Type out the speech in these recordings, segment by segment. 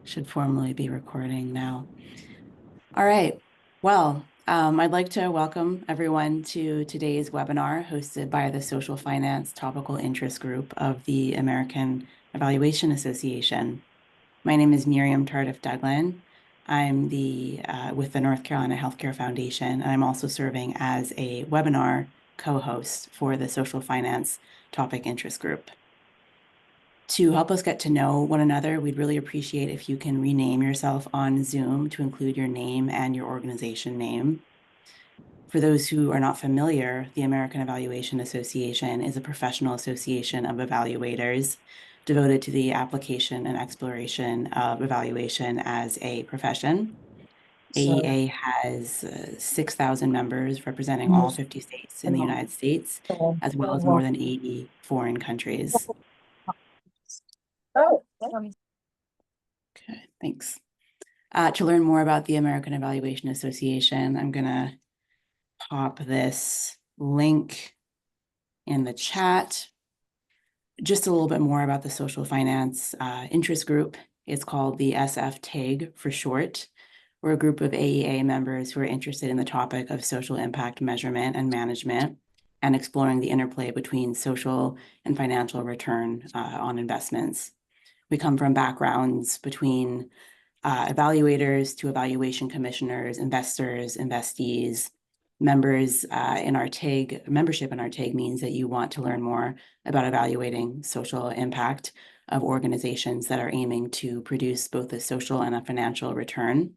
Should formally be recording now. All right. Well, I'd like to welcome everyone to today's webinar hosted by the Social Finance Topical Interest Group of the American Evaluation Association. My name is Miriam Tardif-Douglin. I'm with the North Carolina Healthcare Foundation, and I'm also serving as a webinar co-host for the Social Finance Topic Interest Group. To help us get to know one another, we'd really appreciate if you can rename yourself on Zoom to include your name and your organization name. For those who are not familiar, the American Evaluation Association is a professional association of evaluators devoted to the application and exploration of evaluation as a profession. AEA has 6,000 members representing all 50 states in the United States, as well as more than 80 foreign countries. Okay, thanks. To learn more about the American Evaluation Association, I'm going to pop this link in the chat. Just a little bit more about the Social Finance Interest Group. It's called the SFTAG for short. We're a group of AEA members who are interested in the topic of social impact measurement and management and exploring the interplay between social and financial return on investments. We come from backgrounds between evaluators to evaluation commissioners, investors, investees. Members in our TAG, membership in our TAG means that you want to learn more about evaluating social impact of organizations that are aiming to produce both a social and a financial return.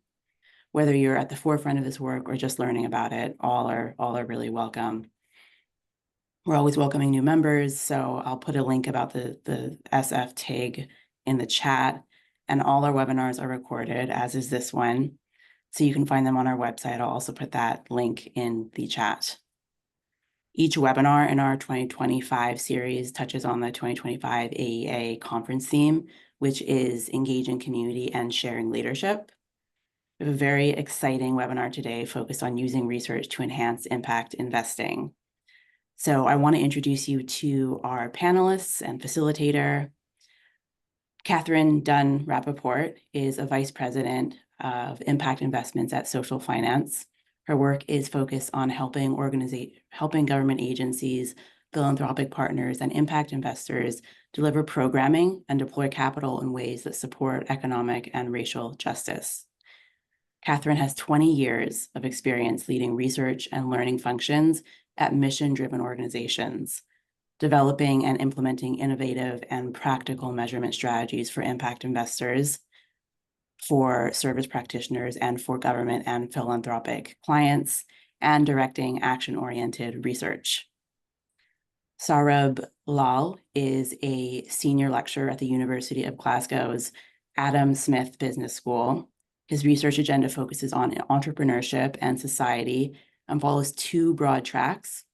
Whether you're at the forefront of this work or just learning about it, all are really welcome. We're always welcoming new members, so I'll put a link about the SF TAG in the chat, and all our webinars are recorded, as is this one. So you can find them on our website. I'll also put that link in the chat. Each webinar in our 2025 series touches on the 2025 AEA conference theme, which is engaging community and sharing leadership. We have a very exciting webinar today focused on using research to enhance impact investing. So I want to introduce you to our panelists and facilitator. Catherine Dun Rappaport is a vice president of impact investments at Social Finance. Her work is focused on helping government agencies, philanthropic partners, and impact investors deliver programming and deploy capital in ways that support economic and racial justice. Catherine has 20 years of experience leading research and learning functions at mission-driven organizations, developing and implementing innovative and practical measurement strategies for impact investors, for service practitioners, and for government and philanthropic clients, and directing action-oriented research. Saurabh Lall is a senior lecturer at the University of Glasgow's Adam Smith Business School. His research agenda focuses on entrepreneurship and society and follows two broad tracks: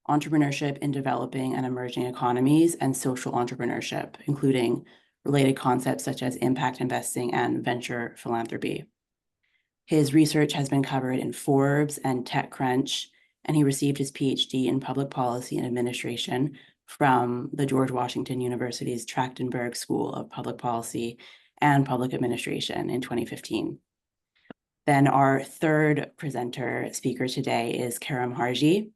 entrepreneurship in developing and emerging economies and social entrepreneurship, including related concepts such as impact investing and venture philanthropy. His research has been covered in Forbes and TechCrunch, and he received his PhD in public policy and administration from the George Washington University's Trachtenberg School of Public Policy and Public Administration in 2015. Then our third speaker today is Karim Harji.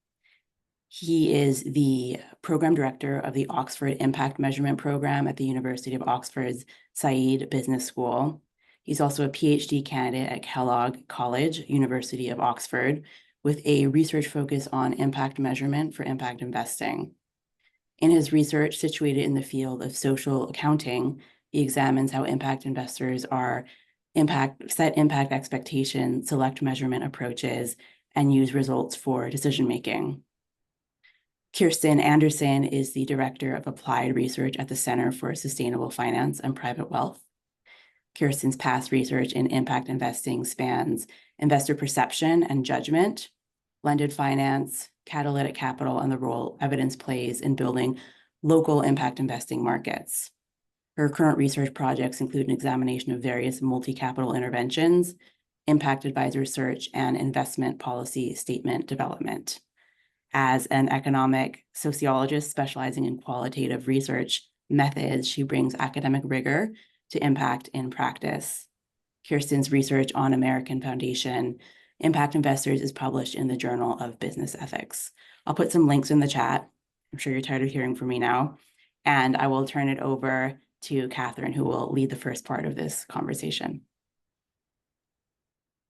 He is the program director of the Oxford Impact Measurement Program at the University of Oxford's Said Business School. He's also a PhD candidate at Kellogg College, University of Oxford, with a research focus on impact measurement for impact investing. In his research situated in the field of social accounting, he examines how impact investors set impact expectations, select measurement approaches, and use results for decision-making. Kirsten Andersen is the Director of Applied Research at the Center for Sustainable Finance and Private Wealth. Kirsten's past research in impact investing spans investor perception and judgment, blended finance, catalytic capital, and the role evidence plays in building local impact investing markets. Her current research projects include an examination of various multi-capital interventions, impact advisor search, and investment policy statement development. As an economic sociologist specializing in qualitative research methods, she brings academic rigor to impact in practice. Kirsten's research on American Foundation Impact Investors is published in the Journal of Business Ethics. I'll put some links in the chat. I'm sure you're tired of hearing from me now. And I will turn it over to Catherine, who will lead the first part of this conversation.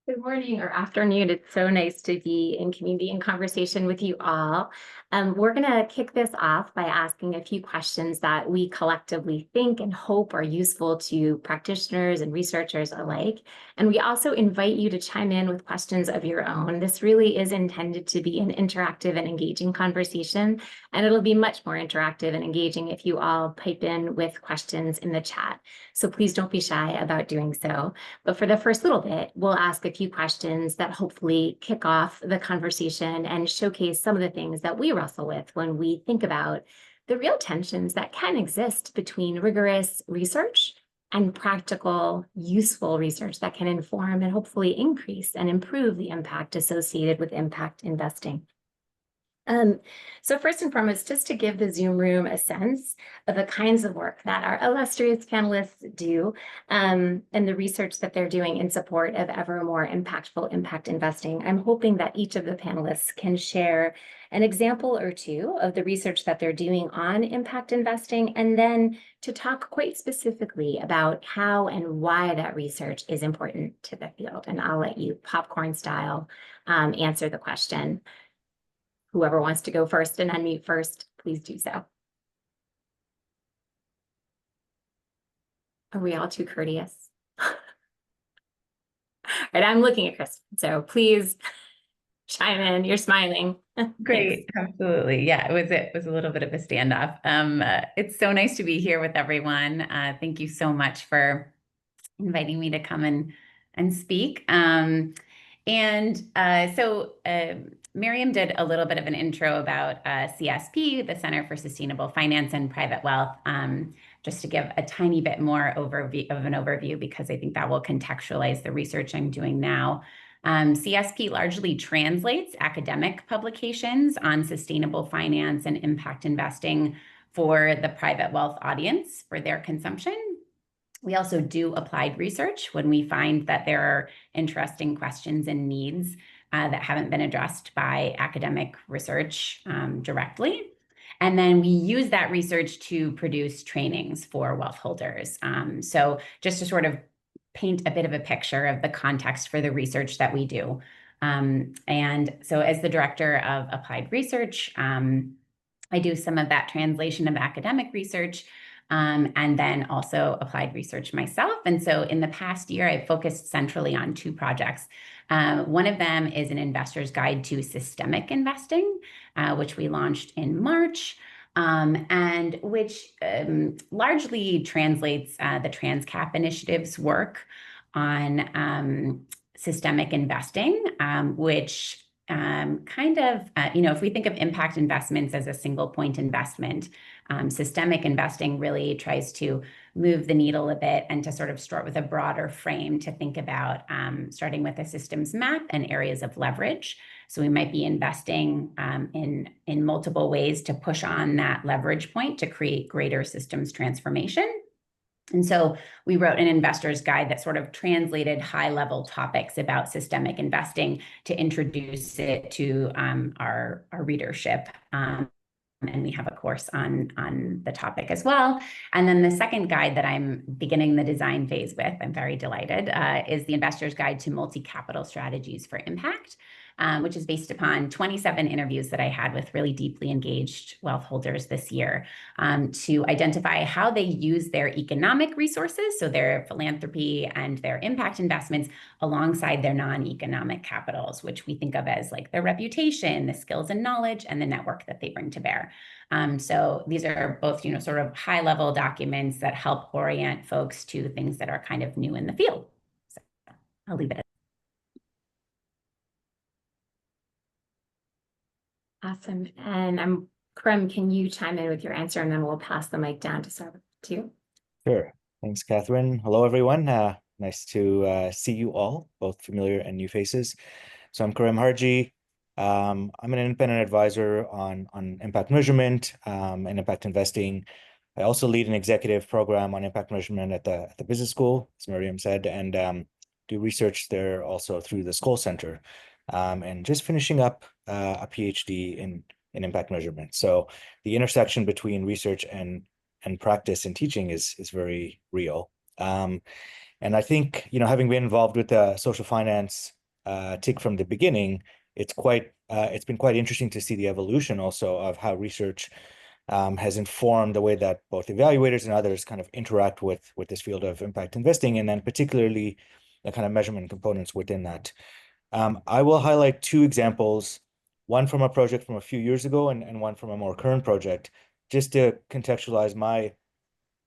Good morning or afternoon. It's so nice to be in community and conversation with you all. We're going to kick this off by asking a few questions that we collectively think and hope are useful to practitioners and researchers alike. And we also invite you to chime in with questions of your own. This really is intended to be an interactive and engaging conversation, and it'll be much more interactive and engaging if you all pipe in with questions in the chat. So please don't be shy about doing so. But for the first little bit, we'll ask a few questions that hopefully kick off the conversation and showcase some of the things that we wrestle with when we think about the real tensions that can exist between rigorous research and practical, useful research that can inform and hopefully increase and improve the impact associated with impact investing. So first and foremost, just to give the Zoom room a sense of the kinds of work that our illustrious panelists do and the research that they're doing in support of ever more impactful impact investing, I'm hoping that each of the panelists can share an example or two of the research that they're doing on impact investing, and then to talk quite specifically about how and why that research is important to the field. And I'll let you popcorn style answer the question. Whoever wants to go first and unmute first, please do so. Are we all too courteous? All right, I'm looking at Kristen, so please chime in. You're smiling. Great, absolutely. Yeah, it was a little bit of a standoff. It's so nice to be here with everyone. Thank you so much for inviting me to come and speak. Miriam did a little bit of an intro about CSP, the Center for Sustainable Finance and Private Wealth, just to give a tiny bit more overview, because I think that will contextualize the research I'm doing now. CSP largely translates academic publications on sustainable finance and impact investing for the private wealth audience for their consumption. We also do applied research when we find that there are interesting questions and needs that haven't been addressed by academic research directly. And then we use that research to produce trainings for wealth holders. So just to sort of paint a bit of a picture of the context for the research that we do. And so as the director of applied research, I do some of that translation of academic research, and then also applied research myself. And so in the past year, I've focused centrally on two projects. One of them is an investor's guide to systemic investing, which we launched in March, and which largely translates the TransCap Initiative's work on systemic investing, which if we think of impact investments as a single point investment, systemic investing really tries to move the needle a bit and to sort of start with a broader frame to think about starting with a systems map and areas of leverage. So we might be investing in multiple ways to push on that leverage point to create greater systems transformation. And so we wrote an investor's guide that sort of translated high-level topics about systemic investing to introduce it to our readership. And we have a course on the topic as well. And then the second guide that I'm beginning the design phase with, I'm very delighted, is the Investor's Guide to Multi-Capital Strategies for Impact, which is based upon 27 interviews that I had with really deeply engaged wealth holders this year to identify how they use their economic resources, so their philanthropy and their impact investments, alongside their non-economic capitals, which we think of as like their reputation, the skills and knowledge, and the network that they bring to bear. So these are both, sort of high-level documents that help orient folks to things that are kind of new in the field. So I'll leave it at Awesome. And Karim, can you chime in with your answer, and then we'll pass the mic down to Saurabh too? Sure. Thanks, Catherine. Hello, everyone. Nice to see you all, both familiar and new faces. So I'm Karim Harji. I'm an independent advisor on impact measurement and impact investing. I also lead an executive program on impact measurement at the business school, as Miriam said, and do research there also through the Skoll Center, and just finishing up a PhD in impact measurement. So the intersection between research and practice and teaching is very real. And I think, having been involved with the social finance TIC from the beginning, it's been quite interesting to see the evolution also of how research has informed the way that both evaluators and others kind of interact with this field of impact investing, and then particularly the kind of measurement components within that. I will highlight two examples, one from a project from a few years ago and one from a more current project, just to contextualize my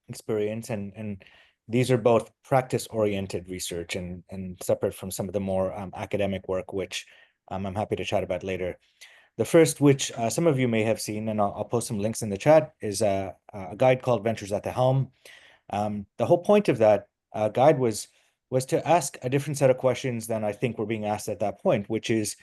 experience. And these are both practice-oriented research and separate from some of the more academic work, which I'm happy to chat about later. The first, which some of you may have seen, and I'll post some links in the chat, is a guide called Ventures at the Helm. The whole point of that guide was to ask a different set of questions than I think were being asked at that point, which is,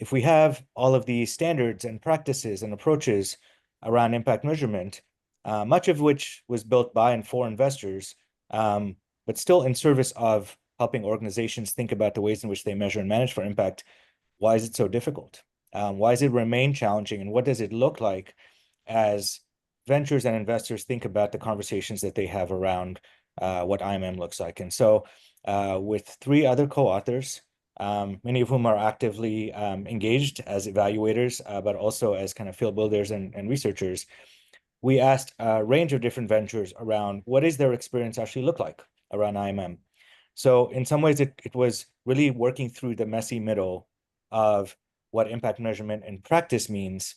if we have all of these standards and practices and approaches around impact measurement, much of which was built by and for investors, but still in service of helping organizations think about the ways in which they measure and manage for impact, why is it so difficult? Why does it remain challenging? And what does it look like as ventures and investors think about the conversations that they have around what IMM looks like? And so with 3 other co-authors, many of whom are actively engaged as evaluators, but also as kind of field builders and researchers, we asked a range of different ventures around what does their experience actually look like around IMM. So in some ways, it was really working through the messy middle of what impact measurement and practice means,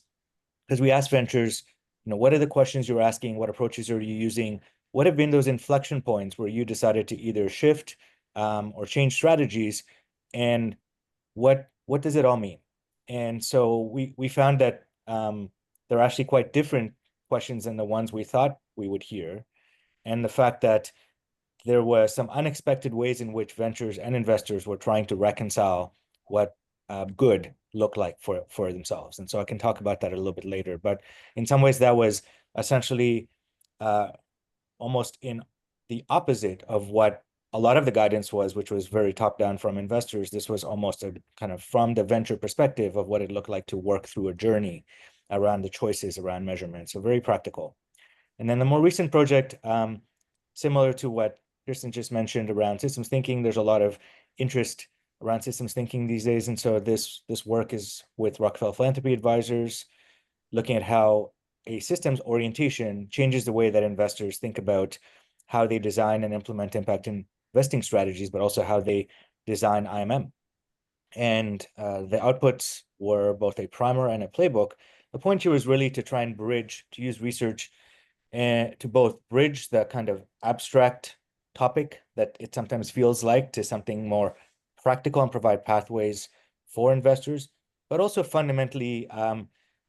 because we asked ventures, what are the questions you're asking? What approaches are you using? What have been those inflection points where you decided to either shift or change strategies? And what does it all mean? And so we found that they're actually quite different questions than the ones we thought we would hear. And the fact that there were some unexpected ways in which ventures and investors were trying to reconcile what good looked like for themselves. And so I can talk about that a little bit later. But in some ways, that was essentially almost in the opposite of what a lot of the guidance was, which was very top-down from investors. This was almost a kind of from the venture perspective of what it looked like to work through a journey around the choices around measurement. So very practical. And then the more recent project, similar to what Kirsten just mentioned around systems thinking, there's a lot of interest around systems thinking these days. And so this work is with Rockefeller Philanthropy Advisors, looking at how a systems orientation changes the way that investors think about how they design and implement impact investing strategies, but also how they design IMM. And the outputs were both a primer and a playbook. The point here was really to try and use research and to both bridge the kind of abstract topic that it sometimes feels like to something more practical and provide pathways for investors, but also fundamentally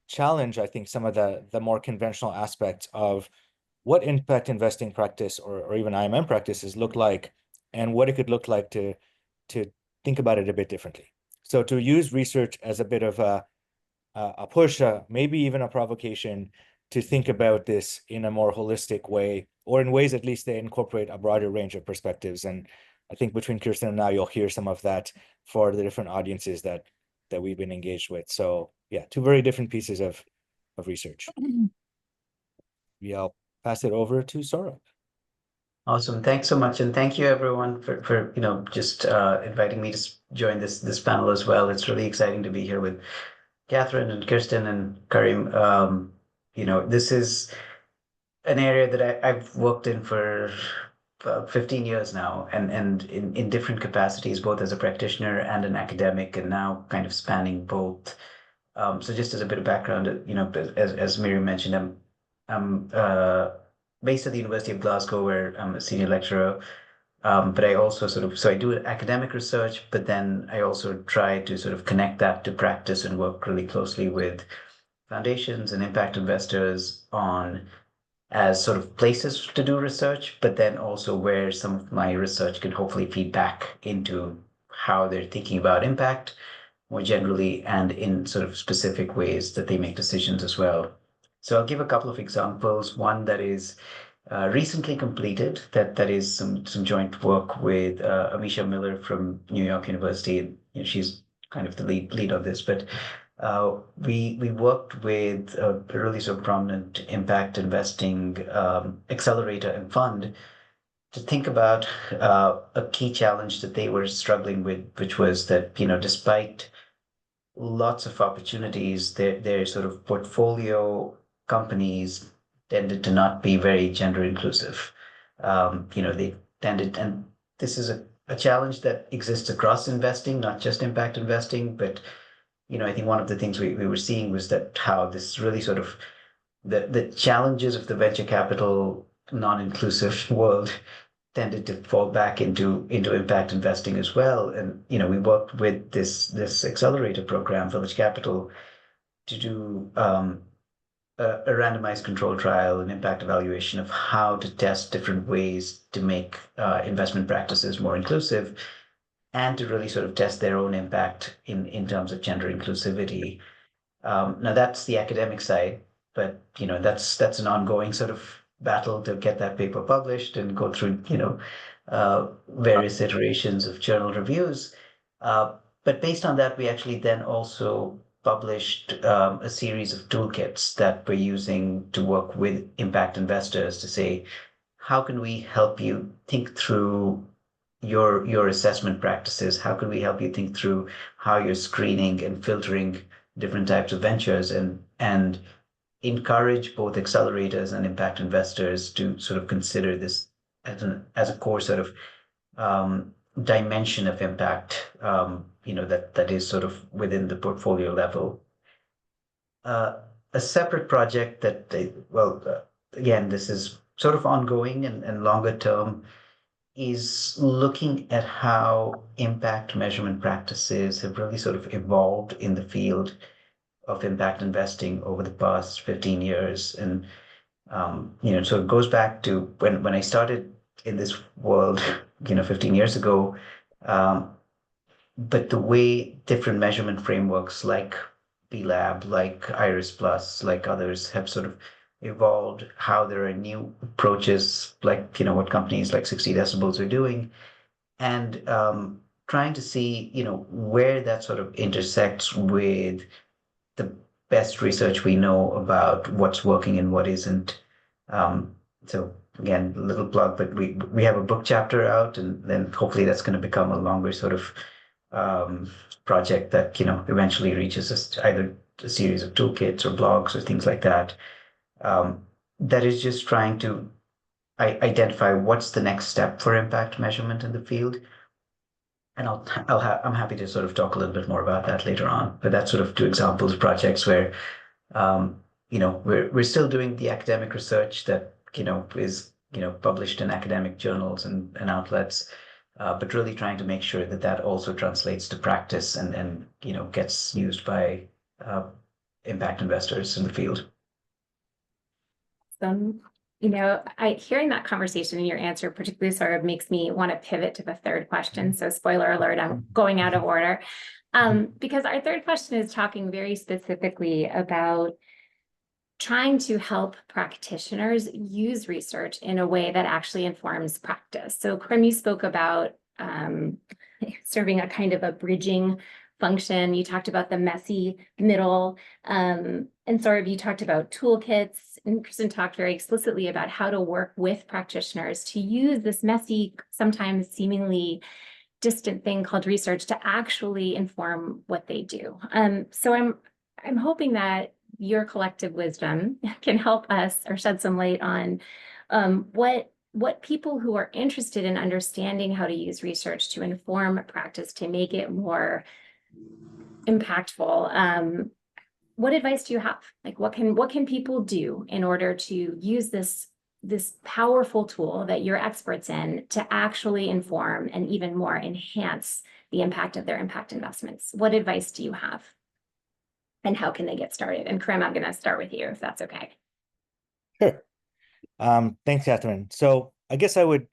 challenge, I think, some of the more conventional aspects of what impact investing practice or even IMM practices look like, and what it could look like to think about it a bit differently. So to use research as a bit of a push, maybe even a provocation to think about this in a more holistic way, or in ways at least they incorporate a broader range of perspectives. And I think between Kirsten and now, you'll hear some of that for the different audiences that we've been engaged with. So yeah, 2 very different pieces of research. Yeah, I'll pass it over to Saurabh. Awesome. Thanks so much. And thank you everyone for just inviting me to join this panel as well. It's really exciting to be here with Catherine and Kirsten and Karim. This is an area that I've worked in for 15 years now, and in different capacities, both as a practitioner and an academic, and now kind of spanning both. So just as a bit of background, as Miriam mentioned, I'm based at the University of Glasgow, where I'm a senior lecturer. But I also so I do academic research, but then I also try to sort of connect that to practice and work really closely with foundations and impact investors as sort of places to do research, but then also where some of my research can hopefully feed back into how they're thinking about impact more generally, and in sort of specific ways that they make decisions as well. So I'll give a couple of examples. One that is recently completed. That is some joint work with Amisha Miller from New York University. You know, she's kind of the lead on this, but we worked with a really sort of prominent impact investing accelerator and fund to think about a key challenge that they were struggling with, which was that, you know, despite lots of opportunities, their sort of portfolio companies tended to not be very gender inclusive. You know, they tended, and this is a challenge that exists across investing, not just impact investing, but you know, I think one of the things we were seeing was that how this really sort of the challenges of the venture capital non-inclusive world tended to fall back into impact investing as well. And you know, we worked with this accelerator program, Village Capital, to do a randomized control trial and impact evaluation of how to test different ways to make investment practices more inclusive, and to really sort of test their own impact in terms of gender inclusivity. Now that's the academic side, but you know, that's an ongoing sort of battle to get that paper published and go through, you know, various iterations of journal reviews. But based on that, we actually then also published a series of toolkits that we're using to work with impact investors to say, how can we help you think through your assessment practices? How can we help you think through how you're screening and filtering different types of ventures, and encourage both accelerators and impact investors to sort of consider this as a core sort of dimension of impact, you know, that is sort of within the portfolio level. A separate project that again, this is sort of ongoing and longer term, is looking at how impact measurement practices have really sort of evolved in the field of impact investing over the past 15 years. And, you know, so it goes back to when I started in this world, you know, 15 years ago. But the way different measurement frameworks like B-Lab, like Iris Plus, like others have sort of evolved, how there are new approaches, like, you know, what companies like 60 Decibels are doing, and trying to see, you know, where that sort of intersects with the best research we know about what's working and what isn't. So again, a little plug, but we have a book chapter out, and then hopefully that's going to become a longer sort of project that, you know, eventually reaches us either a series of toolkits or blogs or things like that. That is just trying to identify what's the next step for impact measurement in the field. And I'm happy to sort of talk a little bit more about that later on. But that's sort of two examples of projects where, you know, we're still doing the academic research that, you know, is, you know, published in academic journals and outlets, but really trying to make sure that that also translates to practice and you know, gets used by impact investors in the field. You know, hearing that conversation in your answer, particularly Saurabh, makes me want to pivot to the third question. So spoiler alert, I'm going out of order. Because our third question is talking very specifically about trying to help practitioners use research in a way that actually informs practice. So Karim, you spoke about serving a kind of a bridging function. You talked about the messy middle. And Saurabh, you talked about toolkits, and Kirsten talked very explicitly about how to work with practitioners to use this messy, sometimes seemingly distant thing called research to actually inform what they do. So I'm hoping that your collective wisdom can help us or shed some light on what people who are interested in understanding how to use research to inform practice to make it more impactful. What advice do you have? Like, what can people do in order to use this powerful tool that you're experts in to actually inform and even more enhance the impact of their impact investments? What advice do you have? And how can they get started? And Karim, I'm going to start with you, if that's okay. Sure. Thanks, Catherine. So I guess I would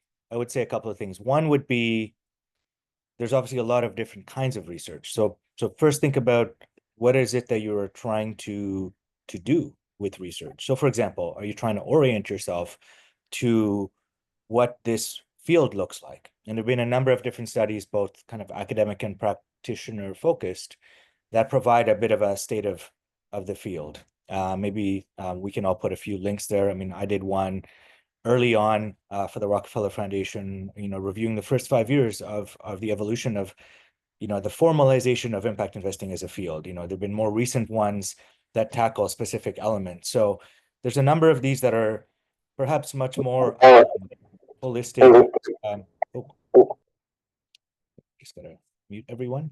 say a couple of things. One would be, there's obviously a lot of different kinds of research. So first think about, what is it that you're trying to do with research? So for example, are you trying to orient yourself to what this field looks like. And there have been a number of different studies, both kind of academic and practitioner focused, that provide a bit of a state of the field. Maybe we can all put a few links there. I mean, I did one early on for the Rockefeller Foundation, reviewing the first 5 years of the evolution of, the formalization of impact investing as a field. There have been more recent ones that tackle specific elements. So there's a number of these that are perhaps much more holistic. Just gotta mute everyone.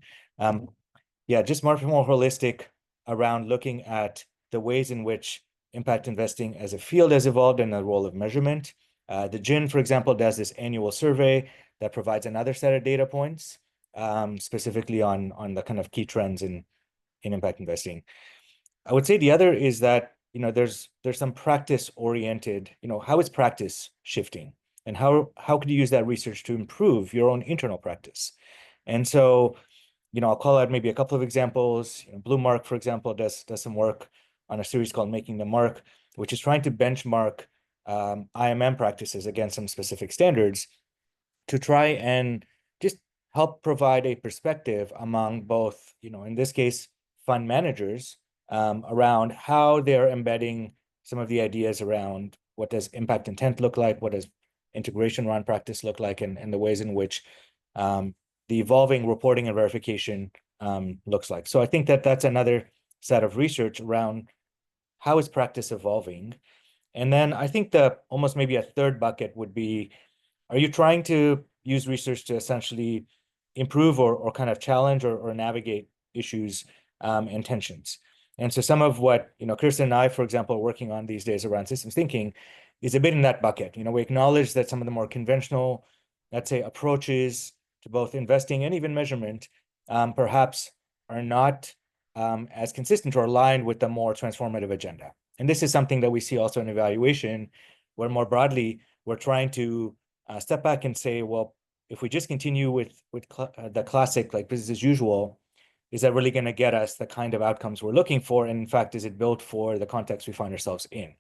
Yeah, just much more holistic around looking at the ways in which impact investing as a field has evolved and the role of measurement. The GIN, for example, does this annual survey that provides another set of data points, specifically on the kind of key trends in impact investing. I would say the other is that, there's some practice oriented, how is practice shifting? And how could you use that research to improve your own internal practice? And so, I'll call out maybe a couple of examples. Blue Mark, for example, does some work on a series called Making the Mark, which is trying to benchmark IMM practices against some specific standards to try and just help provide a perspective among both, in this case, fund managers around how they're embedding some of the ideas around what does impact intent look like, what does integration around practice look like, and the ways in which the evolving reporting and verification looks like. So I think that that's another set of research around how is practice evolving. And then I think almost maybe a third bucket would be, are you trying to use research to essentially improve or kind of challenge or navigate issues and tensions? And so some of what, Kirsten and I, for example, are working on these days around systems thinking is a bit in that bucket. We acknowledge that some of the more conventional, let's say, approaches to both investing and even measurement perhaps are not as consistent or aligned with the more transformative agenda. And this is something that we see also in evaluation, where more broadly, we're trying to step back and say, well, if we just continue with the classic, like business as usual, is that really going to get us the kind of outcomes we're looking for? And in fact, is it built for the context we find ourselves in?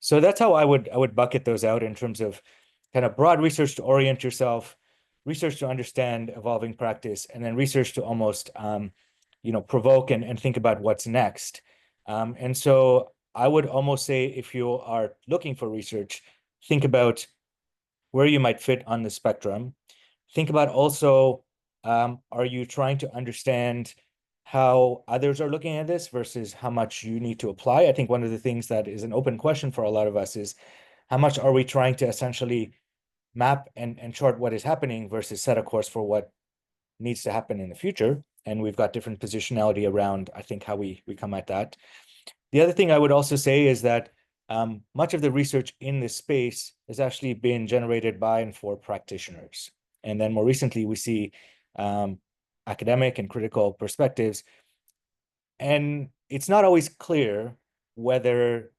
So that's how I would bucket those out in terms of kind of broad research to orient yourself, research to understand evolving practice, and then research to almost provoke and think about what's next. And so I would almost say, if you are looking for research, think about where you might fit on the spectrum. Think about also, are you trying to understand how others are looking at this versus how much you need to apply? I think one of the things that is an open question for a lot of us is, how much are we trying to essentially map and chart what is happening versus set a course for what needs to happen in the future? And we've got different positionality around, I think, how we come at that. The other thing I would also say is that much of the research in this space has actually been generated by and for practitioners. And then more recently, we see academic and critical perspectives. And it's not always clear whether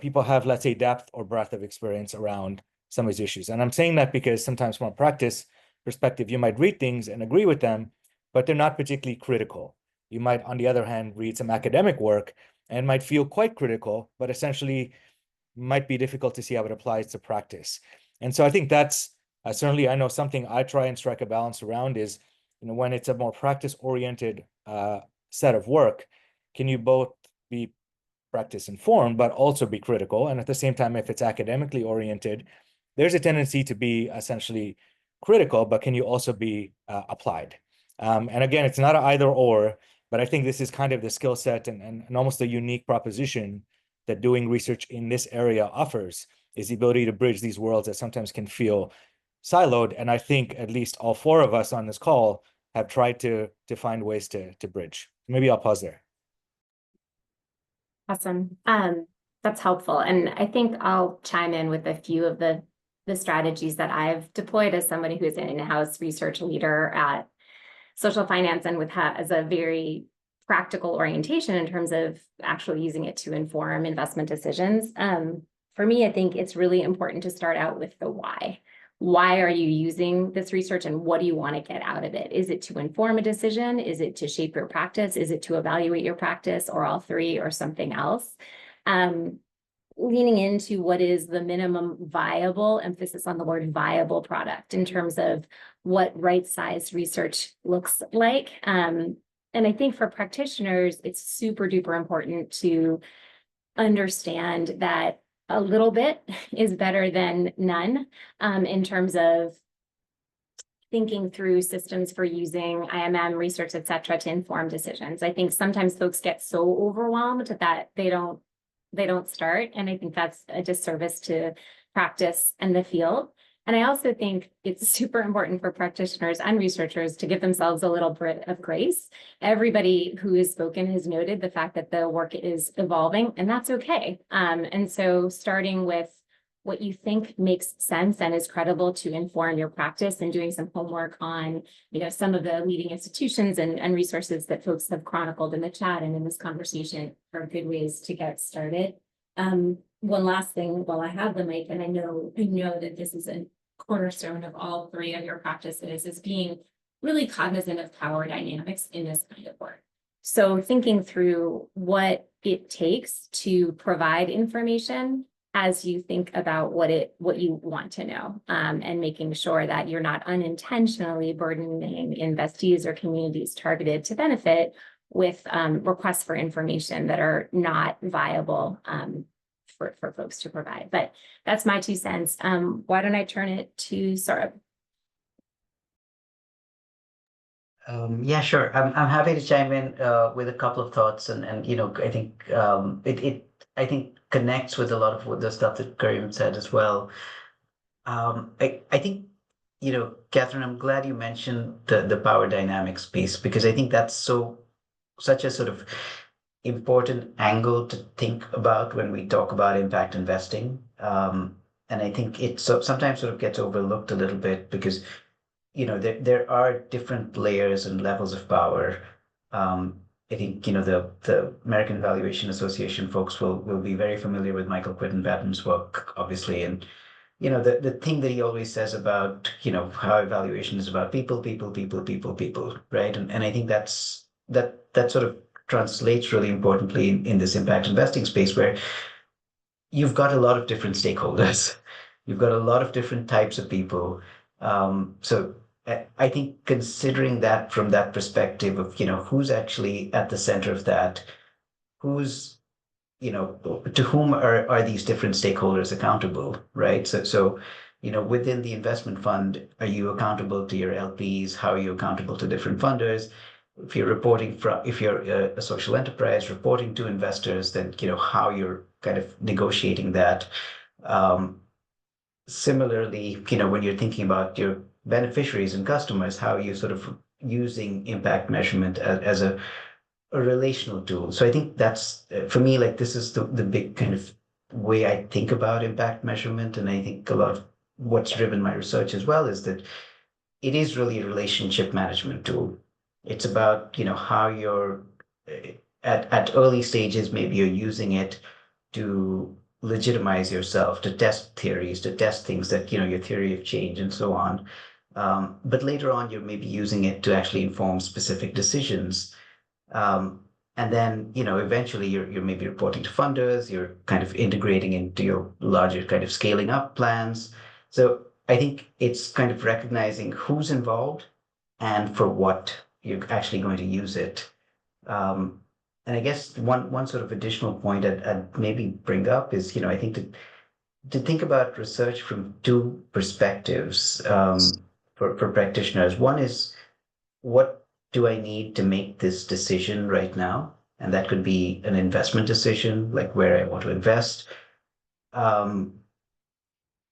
people have, let's say, depth or breadth of experience around some of these issues. And I'm saying that because sometimes from a practice perspective, you might read things and agree with them, but they're not particularly critical. You might, on the other hand, read some academic work and might feel quite critical, but essentially might be difficult to see how it applies to practice. And so I think that's certainly, I know something I try and strike a balance around is, when it's a more practice-oriented set of work, can you both be practice informed, but also be critical? And at the same time, if it's academically oriented, there's a tendency to be essentially critical, but can you also be applied? And again, it's not an either or, but I think this is kind of the skill set and almost a unique proposition that doing research in this area offers, is the ability to bridge these worlds that sometimes can feel siloed. And I think at least all four of us on this call have tried to find ways to bridge. Maybe I'll pause there. Awesome. That's helpful. And I think I'll chime in with a few of the strategies that I've deployed as somebody who is an in-house research leader at social finance and as a very practical orientation in terms of actually using it to inform investment decisions. For me, I think it's really important to start out with the why. Why are you using this research and what do you want to get out of it? Is it to inform a decision? Is it to shape your practice? Is it to evaluate your practice, or all three, or something else? leaning into what is the minimum viable, emphasis on the word viable product in terms of what right-sized research looks like. And I think for practitioners, it's super duper important to understand that a little bit is better than none in terms of thinking through systems for using IMM research, et cetera, to inform decisions. I think sometimes folks get so overwhelmed that they don't start. And I think that's a disservice to practice and the field. And I also think it's super important for practitioners and researchers to give themselves a little bit of grace. Everybody who has spoken has noted the fact that the work is evolving, and that's okay. And so starting with what you think makes sense and is credible to inform your practice, and doing some homework on, some of the leading institutions and resources that folks have chronicled in the chat and in this conversation are good ways to get started. One last thing while I have the mic, and I know that this is a cornerstone of all three of your practices, is being really cognizant of power dynamics in this kind of work. So thinking through what it takes to provide information as you think about what you want to know, and making sure that you're not unintentionally burdening investees or communities targeted to benefit with requests for information that are not viable for folks to provide. But that's my 2 cents. Why don't I turn it to Saurabh? Yeah, sure. I'm happy to chime in with a couple of thoughts, and I think I think connects with a lot of the stuff that Karim said as well. I think Catherine, I'm glad you mentioned the power dynamics piece, because I think that's such a sort of important angle to think about when we talk about impact investing. And I think it sometimes sort of gets overlooked a little bit, because there are different layers and levels of power. I think the American Evaluation Association folks will be very familiar with Michael Quinton-Batten's work, obviously, and the thing that he always says about how evaluation is about people, right? And I think that sort of translates really importantly in this impact investing space, where you've got a lot of different stakeholders, you've got a lot of different types of people. So I think considering that from that perspective of who's actually at the center of that, who's to whom are these different stakeholders accountable, right? So within the investment fund, are you accountable to your LPs? How are you accountable to different funders? If you're a social enterprise reporting to investors, then how you're kind of negotiating that. Similarly, when you're thinking about your beneficiaries and customers, how are you sort of using impact measurement as a relational tool. So I think that's for me, like, this is the big kind of way I think about impact measurement. And I think a lot of what's driven my research as well is that it is really a relationship management tool. It's about how you're at early stages, maybe you're using it to legitimize yourself, to test theories, to test things that your theory of change and so on. But later on, you're maybe using it to actually inform specific decisions. And then, eventually you're maybe reporting to funders, you're kind of integrating into your larger kind of scaling up plans. So I think it's kind of recognizing who's involved and for what you're actually going to use it. And I guess one sort of additional point I'd maybe bring up is, I think to think about research from 2 perspectives for practitioners. One is, what do I need to make this decision right now? And that could be an investment decision, like where I want to invest. And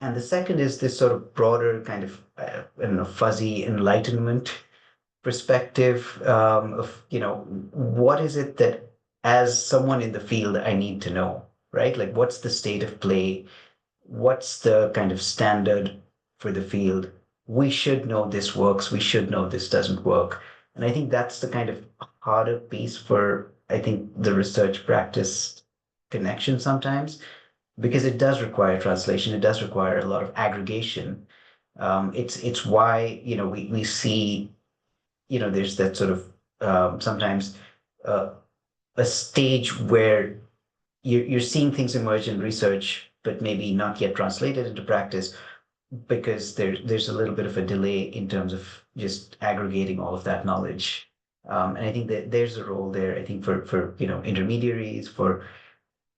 the second is this sort of broader kind of, I don't know, fuzzy enlightenment perspective of, what is it that as someone in the field I need to know, right? Like, what's the state of play? What's the kind of standard for the field? We should know this works. We should know this doesn't work. And I think that's the kind of harder piece for, I think, the research practice connection sometimes, because it does require translation. It does require a lot of aggregation. It's why, we see, there's that sort of sometimes a stage where you're seeing things emerge in research, but maybe not yet translated into practice because there's a little bit of a delay in terms of just aggregating all of that knowledge. And I think that there's a role there, I think, for intermediaries, for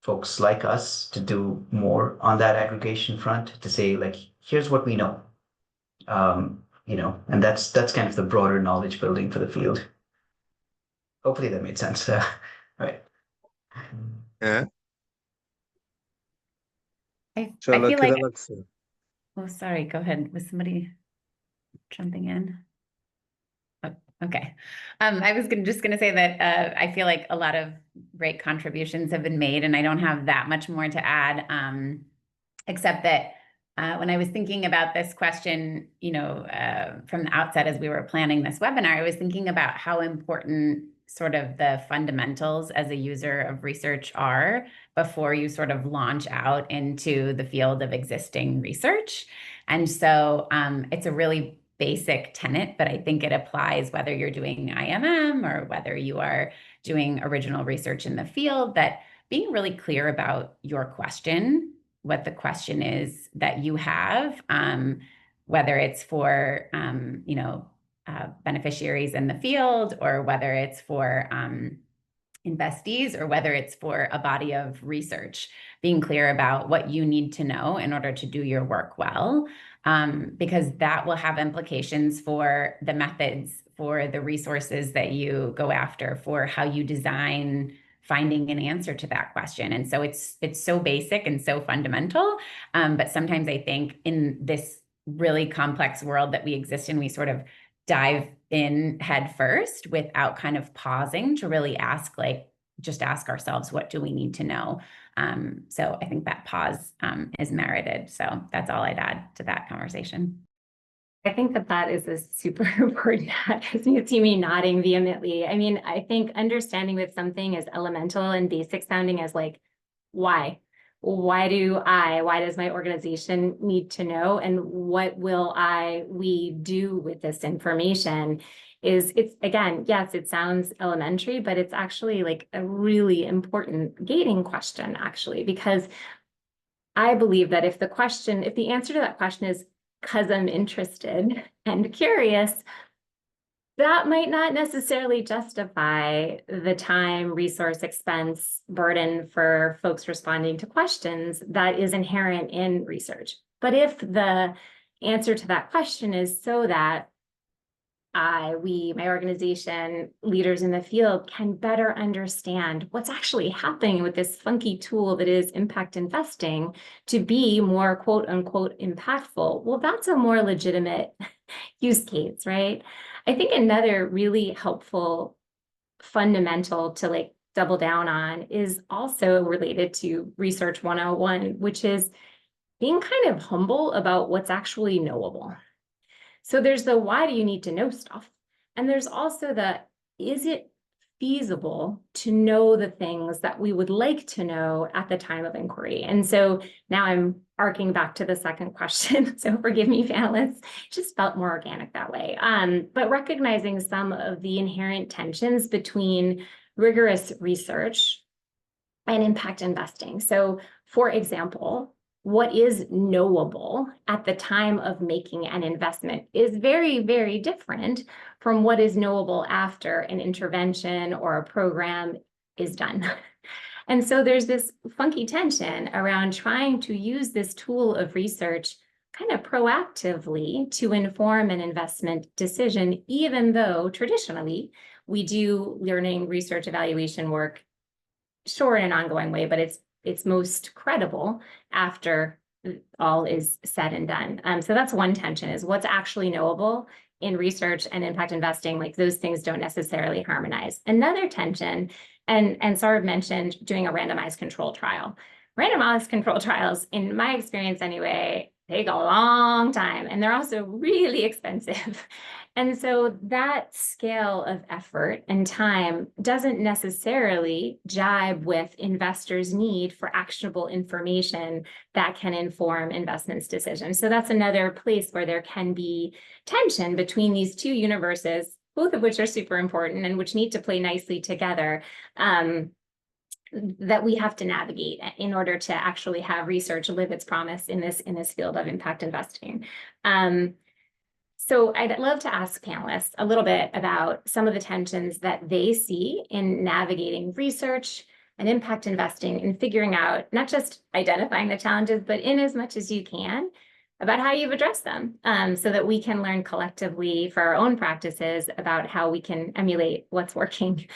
folks like us to do more on that aggregation front, to say, like, here's what we know. And that's kind of the broader knowledge building for the field. Hopefully that made sense. Right. Yeah. I चलो feel like, तिलक से oh, sorry, go ahead. Was somebody jumping in? Oh, okay. I was just going to say that I feel like a lot of great contributions have been made, and I don't have that much more to add, except that when I was thinking about this question, from the outset as we were planning this webinar, I was thinking about how important sort of the fundamentals as a user of research are before you sort of launch out into the field of existing research. And so it's a really basic tenet, but I think it applies whether you're doing IMM or whether you are doing original research in the field, that being really clear about your question, what the question is that you have, whether it's for, beneficiaries in the field, or whether it's for investees, or whether it's for a body of research, being clear about what you need to know in order to do your work well, because that will have implications for the methods, for the resources that you go after, for how you design finding an answer to that question. And so it's so basic and so fundamental, but sometimes I think in this really complex world that we exist in, we sort of dive in head first without kind of pausing to really ask, just ask ourselves, what do we need to know? So I think that pause is merited. So that's all I'd add to that conversation. I think that is a super important as you see me nodding vehemently. I mean, I think understanding that something is elemental and basic sounding as like, why? Why does my organization need to know? And what will we do with this information? It's again, yes, it sounds elementary, but it's actually like a really important gating question, actually, because I believe that if the answer to that question is because I'm interested and curious, that might not necessarily justify the time, resource, expense, burden for folks responding to questions that is inherent in research. But if the answer to that question is so that my organization, leaders in the field can better understand what's actually happening with this funky tool that is impact investing to be more quote unquote impactful, well, that's a more legitimate use case, right? I think another really helpful fundamental to double down on is also related to Research 101, which is being kind of humble about what's actually knowable. So there's the why do you need to know stuff? And there's also the, is it feasible to know the things that we would like to know at the time of inquiry? And so now I'm arcing back to the second question. So forgive me, panelists, it just felt more organic that way. But recognizing some of the inherent tensions between rigorous research and impact investing. So for example, what is knowable at the time of making an investment is very, very different from what is knowable after an intervention or a program is done. And so there's this funky tension around trying to use this tool of research kind of proactively to inform an investment decision, even though traditionally we do learning, research, evaluation work, sure, in an ongoing way, but it's most credible after all is said and done. So that's one tension, is what's actually knowable in research and impact investing. Like those things don't necessarily harmonize. Another tension, and Saurabh mentioned doing a randomized control trial. Randomized control trials, in my experience anyway, take a long time, and they're also really expensive. And so that scale of effort and time doesn't necessarily jibe with investors' need for actionable information that can inform investments decisions. So that's another place where there can be tension between these two universes, both of which are super important and which need to play nicely together. that we have to navigate in order to actually have research live its promise in this field of impact investing. So I'd love to ask panelists a little bit about some of the tensions that they see in navigating research and impact investing and figuring out, not just identifying the challenges, but in as much as you can, about how you've addressed them, so that we can learn collectively for our own practices about how we can emulate what's working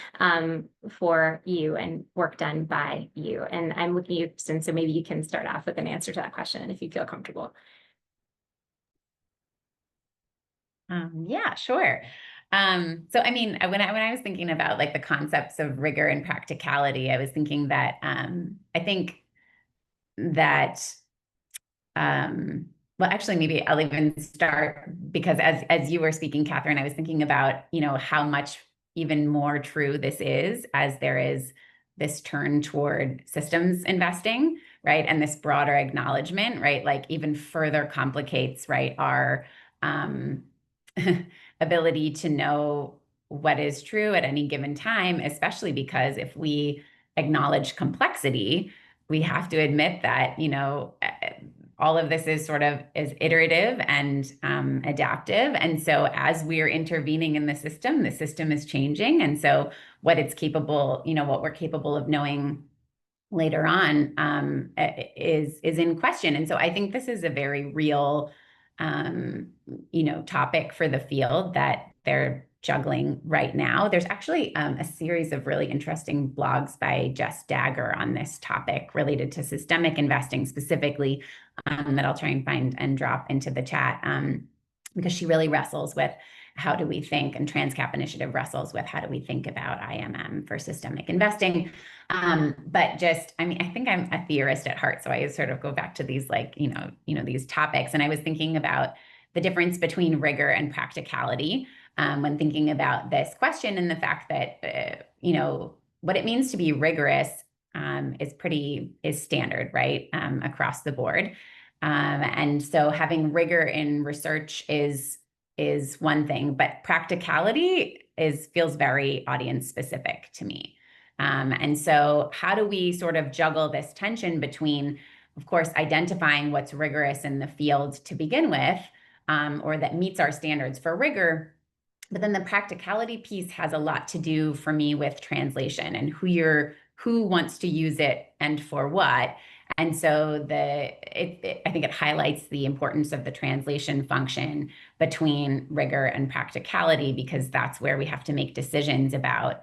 for you and work done by you. And I'm looking at you, Kirsten, so maybe you can start off with an answer to that question if you feel comfortable. Yeah, sure. So I mean, when I was thinking about like the concepts of rigor and practicality, I was thinking that I think that well, actually, maybe I'll even start because as you were speaking, Catherine, I was thinking about, you know, how much even more true this is as there is this turn toward systems investing, right? And this broader acknowledgement, right? Like even further complicates, right, our ability to know what is true at any given time, especially because if we acknowledge complexity, we have to admit that, you know, all of this is iterative and adaptive. And so as we're intervening in the system is changing. And so what it's capable, you know, what we're capable of knowing later on is in question. And so I think this is a very real, you know, topic for the field that they're juggling right now. There's actually a series of really interesting blogs by Jess Dagger on this topic related to systemic investing specifically, that I'll try and find and drop into the chat, because she really wrestles with how do we think, and TransCap Initiative wrestles with how do we think about IMM for systemic investing. But just, I mean, I think I'm a theorist at heart, so I sort of go back to these like, you know, these topics. And I was thinking about the difference between rigor and practicality when thinking about this question, and the fact that, you know, what it means to be rigorous is standard, right, across the board. And so having rigor in research is one thing, but practicality feels very audience specific to me. And so how do we sort of juggle this tension between, of course, identifying what's rigorous in the field to begin with, or that meets our standards for rigor, but then the practicality piece has a lot to do for me with translation and who wants to use it and for what. And so I think it highlights the importance of the translation function between rigor and practicality, because that's where we have to make decisions about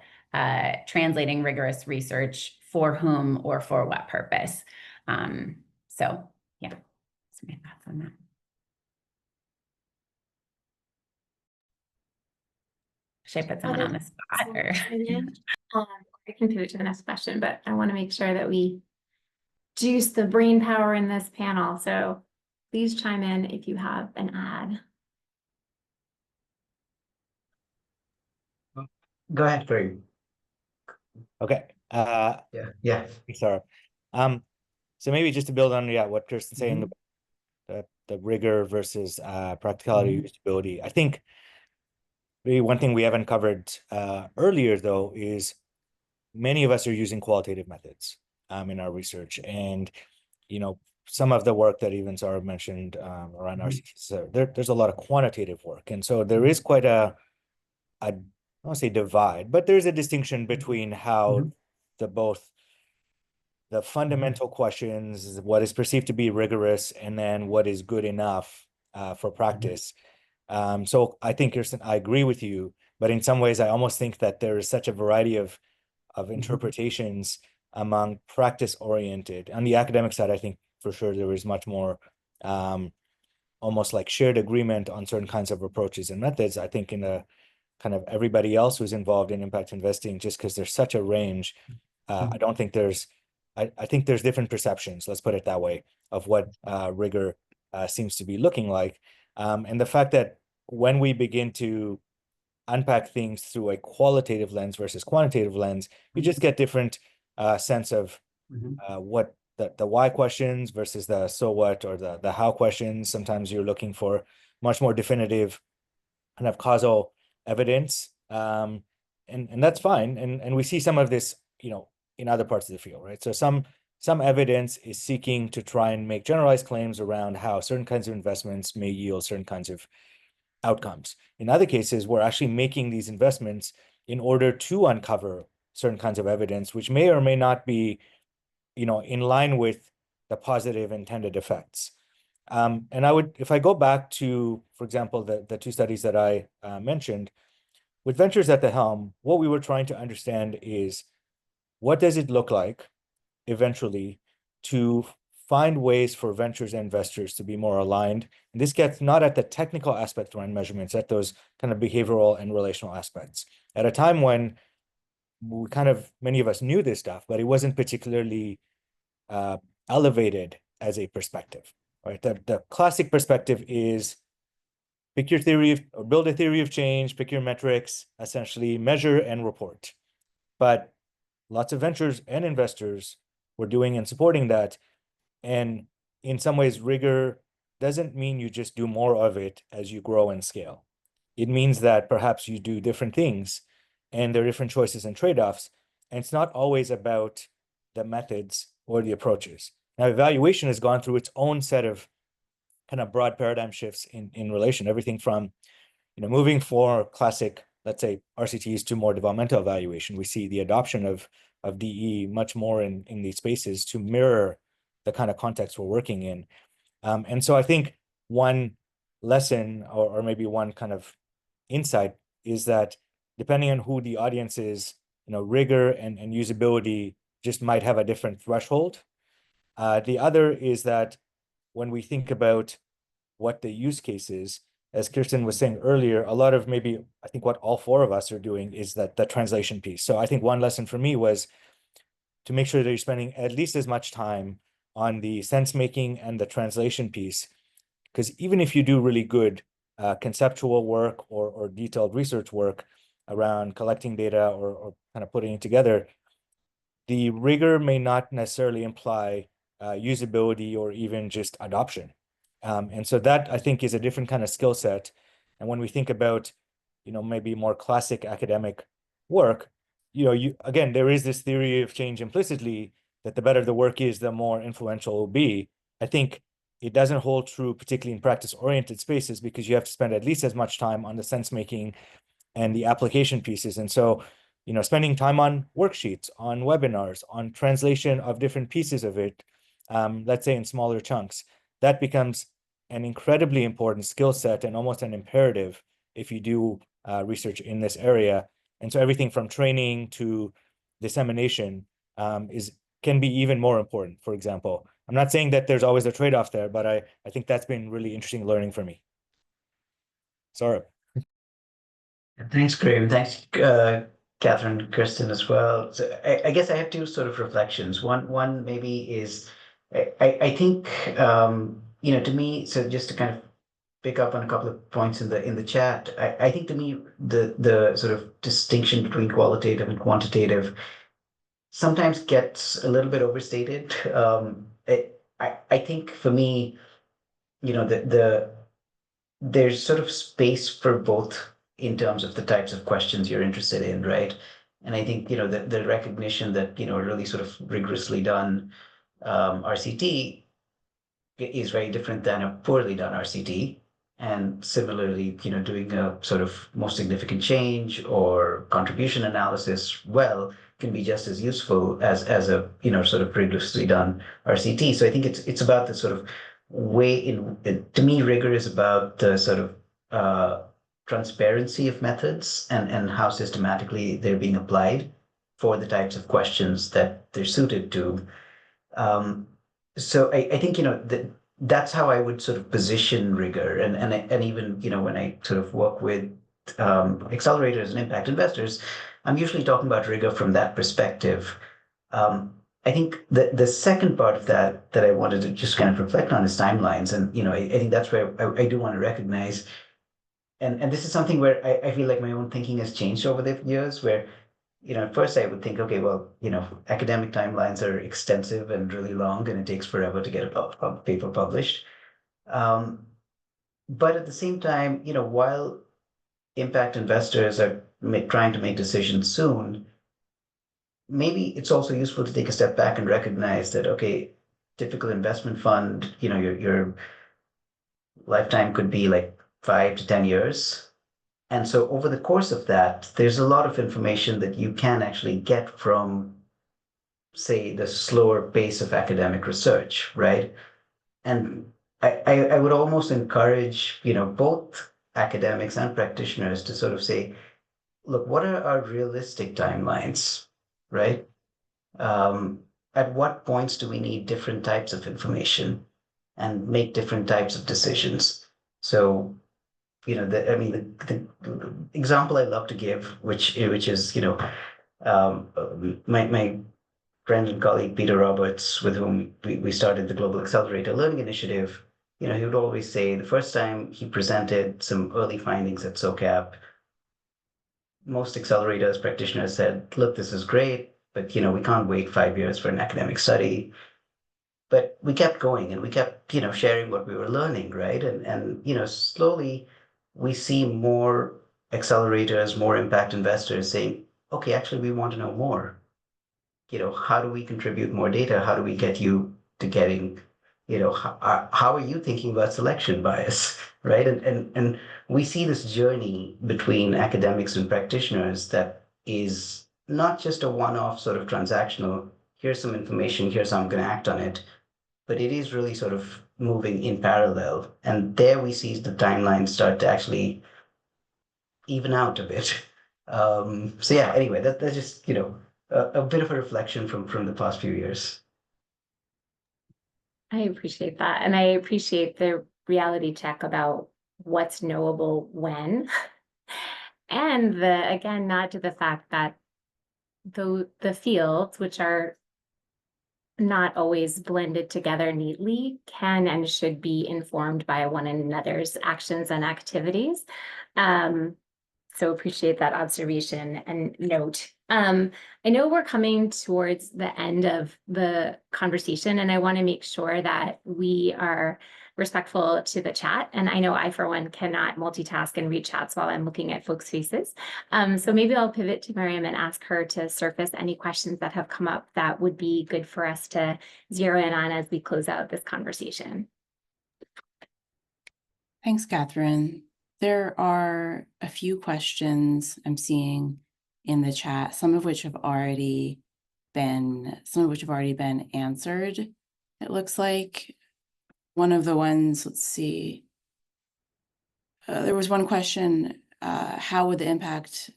translating rigorous research for whom or for what purpose. So yeah, that's my thoughts on that. Should I put someone on the spot? Or? I can pivot to the next question, but I want to make sure that we juice the brain power in this panel. So please chime in if you have an ad. Go ahead, Karim. Okay. Yeah. Sorry. So maybe just to build on what Kirsten's saying about the rigor versus practicality, usability. I think maybe one thing we haven't covered earlier though is many of us are using qualitative methods in our research, and you know, some of the work that even Saurabh mentioned around RCT, so there's a lot of quantitative work, and so there is quite I don't want to say divide, but there's a distinction between how both the fundamental questions, what is perceived to be rigorous, and then what is good enough for practice. So I think, Kirsten, I agree with you, but in some ways I almost think that there is such a variety of interpretations among practice-oriented. On the academic side, I think for sure there is much more almost like shared agreement on certain kinds of approaches and methods. I think in a kind of everybody else who's involved in impact investing, just because there's such a range, I don't think I think there's different perceptions, let's put it that way, of what rigor seems to be looking like. And the fact that when we begin to unpack things through a qualitative lens versus quantitative lens, you just get different sense of what the why questions versus the so what or the how questions. Sometimes you're looking for much more definitive kind of causal evidence, and that's fine. And we see some of this, you know, in other parts of the field, right? So some evidence is seeking to try and make generalized claims around how certain kinds of investments may yield certain kinds of outcomes. In other cases, we're actually making these investments in order to uncover certain kinds of evidence, which may or may not be, in line with the positive intended effects. And if I go back to, for example, the two studies that I mentioned, with ventures at the helm, what we were trying to understand is, what does it look like eventually to find ways for ventures and investors to be more aligned? And this gets not at the technical aspect around measurements, at those kind of behavioral and relational aspects. At a time when many of us knew this stuff, but it wasn't particularly elevated as a perspective, right? The classic perspective is pick your theory or build a theory of change, pick your metrics, essentially measure and report. But lots of ventures and investors were doing and supporting that. And in some ways, rigor doesn't mean you just do more of it as you grow and scale. It means that perhaps you do different things and there are different choices and trade-offs. And it's not always about the methods or the approaches. Now, evaluation has gone through its own set of kind of broad paradigm shifts in relation, everything from, moving for classic, let's say, RCTs to more developmental evaluation. We see the adoption of DE much more in these spaces to mirror the kind of context we're working in. And so I think one lesson or maybe one kind of insight is that depending on who the audience is, rigor and usability just might have a different threshold. The other is that when we think about what the use case is, as Kirsten was saying earlier, a lot of maybe, I think what all four of us are doing is that the translation piece. So I think one lesson for me was to make sure that you're spending at least as much time on the sense making and the translation piece, because even if you do really good conceptual work or detailed research work around collecting data or kind of putting it together, the rigor may not necessarily imply usability or even just adoption. And so that, I think, is a different kind of skill set. And when we think about, maybe more classic academic work, again, there is this theory of change implicitly that the better the work is, the more influential it will be. I think it doesn't hold true, particularly in practice-oriented spaces, because you have to spend at least as much time on the sense-making and the application pieces. And so, spending time on worksheets, on webinars, on translation of different pieces of it, let's say in smaller chunks, that becomes an incredibly important skill set and almost an imperative if you do research in this area. And so everything from training to dissemination can be even more important, for example. I'm not saying that there's always a trade-off there, but I think that's been really interesting learning for me. Saurabh. Thanks, Karim. Thanks, Catherine, Kirsten as well. So I guess I have two sort of reflections. One maybe is I think to me, so just to kind of pick up on a couple of points in the chat, I think to me the sort of distinction between qualitative and quantitative sometimes gets a little bit overstated. I think for me, there's sort of space for both in terms of the types of questions you're interested in, right? And I think, the recognition that, a really sort of rigorously done RCT is very different than a poorly done RCT. And similarly, doing a sort of most significant change or contribution analysis well can be just as useful as a, sort of rigorously done RCT. So I think it's about the sort of way to me, rigor is about the sort of transparency of methods and how systematically they're being applied for the types of questions that they're suited to. So I think, that's how I would sort of position rigor. And even, when I sort of work with accelerators and impact investors, I'm usually talking about rigor from that perspective. I think the second part of that I wanted to just kind of reflect on is timelines. And, I think that's where I do want to recognize. And this is something where I feel like my own thinking has changed over the years, where, at first I would think, okay, well, academic timelines are extensive and really long, and it takes forever to get a paper published. But at the same time, while impact investors are trying to make decisions soon, maybe it's also useful to take a step back and recognize that, okay, typical investment fund, your lifetime could be like 5 to 10 years. And so over the course of that, there's a lot of information that you can actually get from, say, the slower pace of academic research, right? And I would almost encourage, both academics and practitioners to sort of say, look, what are our realistic timelines, right? Um, at what points do we need different types of information and make different types of decisions? So, I mean, the example I love to give, which is, my friend and colleague Peter Roberts, with whom we started the Global Accelerator Learning Initiative, he would always say the first time he presented some early findings at SOCAP, most accelerators practitioners said, look, this is great, but we can't wait 5 years for an academic study. But we kept going and we kept, sharing what we were learning, right? And slowly we see more accelerators, more impact investors saying, okay, actually, we want to know more. How do we contribute more data? How do we get you to getting, how are you thinking about selection bias, right? And we see this journey between academics and practitioners that is not just a one-off sort of transactional, here's some information, here's how I'm going to act on it, but it is really sort of moving in parallel. And there we see the timeline start to actually even out a bit. So yeah, anyway, that's just, a bit of a reflection from the past few years. I appreciate that. And I appreciate the reality check about what's knowable when. And again, nod to the fact that the fields, which are not always blended together neatly, can and should be informed by one another's actions and activities. So appreciate that observation and note. I know we're coming towards the end of the conversation, and I want to make sure that we are respectful to the chat. And I know I, for one, cannot multitask and read chats while I'm looking at folks' faces. So maybe I'll pivot to Miriam and ask her to surface any questions that have come up that would be good for us to zero in on as we close out this conversation. Thanks, Catherine. There are a few questions I'm seeing in the chat, some of which have already been answered. It looks like one of the ones, let's see. There was one question, how would the impact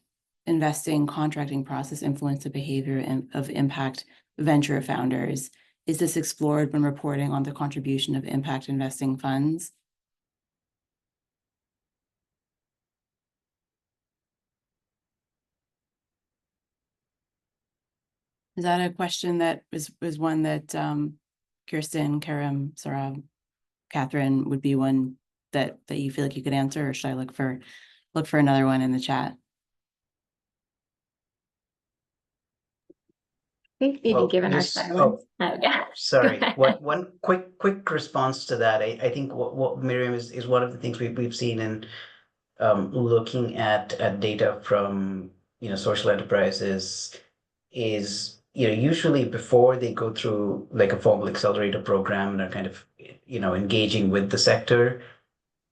investing contracting process influence the behavior of impact venture founders? Is this explored when reporting on the contribution of impact investing funds? Is that a question that was one that Kirsten, Karim, Saurabh, Catherine would be one that you feel like you could answer, or should I look for another one in the chat? I think maybe Well, given our just silence. Yeah. sorry. One quick response to that. I think what Miriam is one of the things we've seen in looking at data from social enterprises is usually before they go through like a formal accelerator program and are kind of engaging with the sector,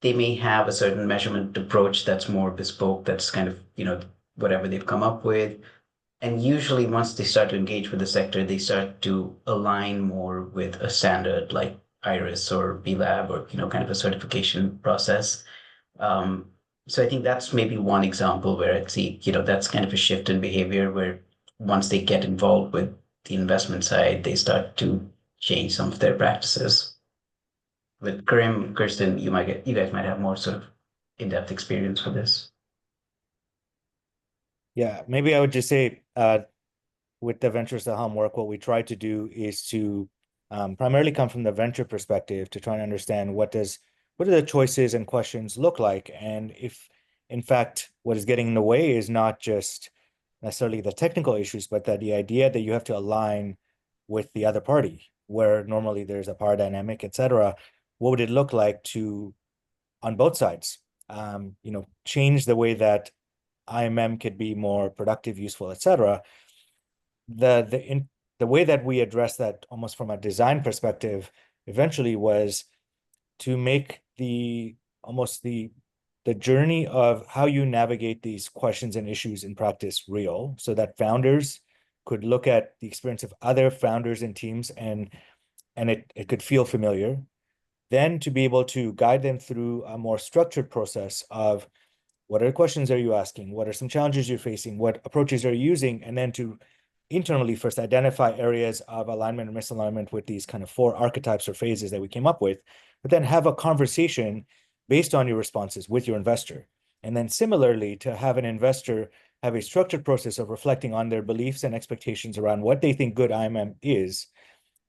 they may have a certain measurement approach that's more bespoke, that's kind of whatever they've come up with. And usually once they start to engage with the sector, they start to align more with a standard like IRIS or B-Lab or kind of a certification process. So I think that's maybe one example where I'd see, that's kind of a shift in behavior where once they get involved with the investment side, they start to change some of their practices. With Karim, Kirsten, you guys might have more sort of in-depth experience with this. Yeah, maybe I would just say, with the Ventures at Home work, what we try to do is to primarily come from the venture perspective to try and understand what do the choices and questions look like, and if in fact what is getting in the way is not just necessarily the technical issues, but that the idea that you have to align with the other party, where normally there's a power dynamic, etc. What would it look like to, on both sides, change the way that IMM could be more productive, useful, etc. the way that we addressed that almost from a design perspective eventually was to make the journey of how you navigate these questions and issues in practice real, so that founders could look at the experience of other founders and teams and it could feel familiar. Then to be able to guide them through a more structured process of what are the questions are you asking? What are some challenges you're facing? What approaches are you using? And then to internally first identify areas of alignment or misalignment with these kind of 4 archetypes or phases that we came up with, but then have a conversation based on your responses with your investor. And then similarly, to have an investor have a structured process of reflecting on their beliefs and expectations around what they think good IMM is,